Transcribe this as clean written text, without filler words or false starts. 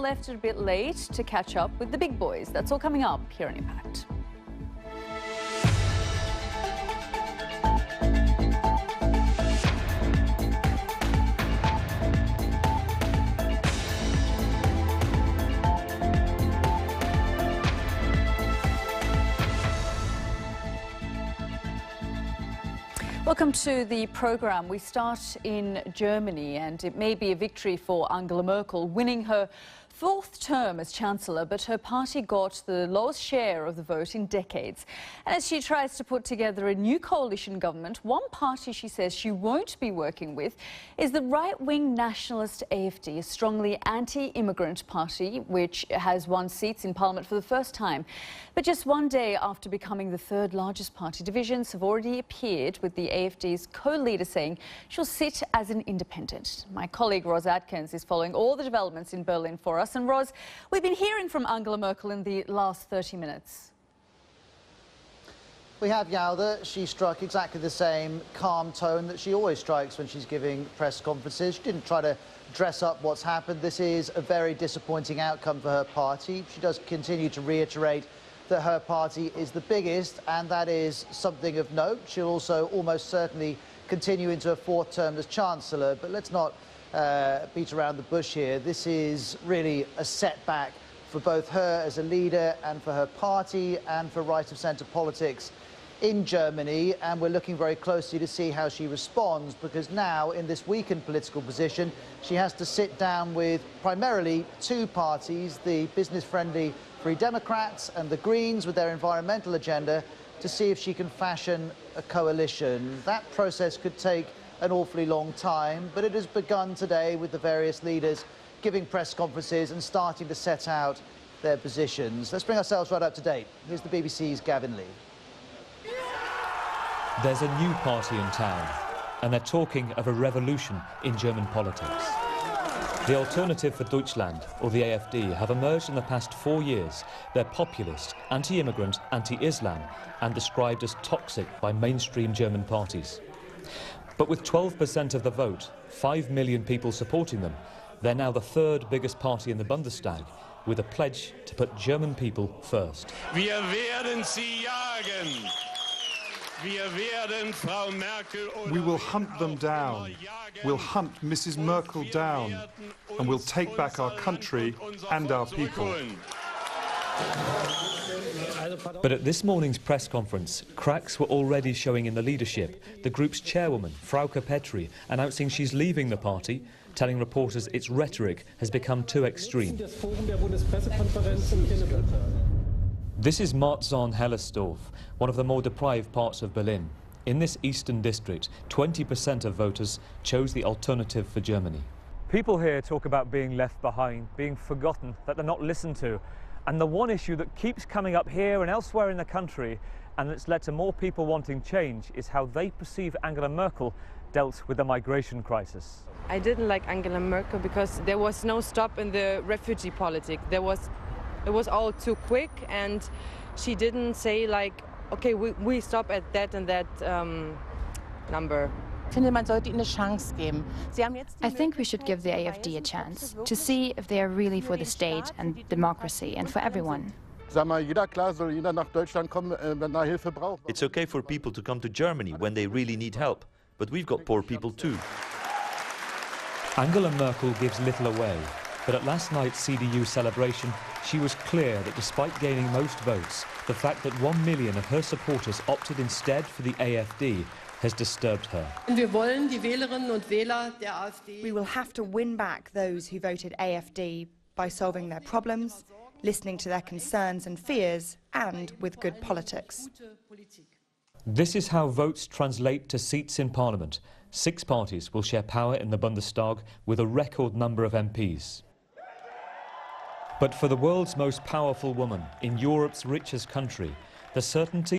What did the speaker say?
left it a bit late to catch up with the big boys. That's all coming up here on Impact. Welcome to the programme. We start in Germany, and it may be a victory for Angela Merkel, winning her fourth term as Chancellor, but her party got the lowest share of the vote in decades. And as she tries to put together a new coalition government, one party she says she won't be working with is the right-wing nationalist AfD, a strongly anti-immigrant party which has won seats in Parliament for the first time. But just one day after becoming the third largest party, divisions have already appeared, with the AfD's co-leader saying she'll sit as an independent. My colleague Ros Atkins is following all the developments in Berlin for us. And Ros, we've been hearing from Angela Merkel in the last 30 minutes. We have, Yalda. She struck exactly the same calm tone that she always strikes when she's giving press conferences. She didn't try to dress up what's happened. This is a very disappointing outcome for her party. She does continue to reiterate that her party is the biggest, and that is something of note. She'll also almost certainly continue into her fourth term as Chancellor, but let's not beat around the bush here. This is really a setback for both her as a leader and for her party and for right-of-centre politics in Germany, and we're looking very closely to see how she responds, because now, in this weakened political position, she has to sit down with primarily two parties, the business-friendly Free Democrats and the Greens with their environmental agenda, to see if she can fashion a coalition. That process could take an awfully long time, but it has begun today with the various leaders giving press conferences and starting to set out their positions. Let's bring ourselves right up to date. Here's the BBC's Gavin Lee. There's a new party in town, and they're talking of a revolution in German politics. The Alternative for Deutschland, or the AfD, have emerged in the past 4 years. They're populist, anti-immigrant, anti-Islam, and described as toxic by mainstream German parties. But with 12% of the vote, 5 million people supporting them, they're now the third biggest party in the Bundestag, with a pledge to put German people first. Wir werden sie jagen. We will hunt them down. We'll hunt Mrs. Merkel down, and we'll take back our country and our people. But at this morning's press conference, cracks were already showing in the leadership. The group's chairwoman, Frauke Petry, announcing she's leaving the party, telling reporters its rhetoric has become too extreme. This is Marzahn-Hellersdorf, one of the more deprived parts of Berlin. In this eastern district, 20% of voters chose the Alternative for Germany. People here talk about being left behind, being forgotten, that they're not listened to. And the one issue that keeps coming up here and elsewhere in the country, and that's led to more people wanting change, is how they perceive Angela Merkel dealt with the migration crisis. I didn't like Angela Merkel because there was no stop in the refugee politics. It was all too quick, and she didn't say, like, okay, we stop at that and that number. I think we should give the AfD a chance to see if they are really for the state and democracy and for everyone. It's okay for people to come to Germany when they really need help, but we've got poor people too. Angela Merkel gives little away, but at last night's CDU celebration, she was clear that despite gaining most votes, the fact that 1 million of her supporters opted instead for the AfD has disturbed her. We will have to win back those who voted AfD by solving their problems, listening to their concerns and fears, and with good politics. This is how votes translate to seats in Parliament. 6 parties will share power in the Bundestag with a record number of MPs. But for the world's most powerful woman in Europe's richest country, the certainty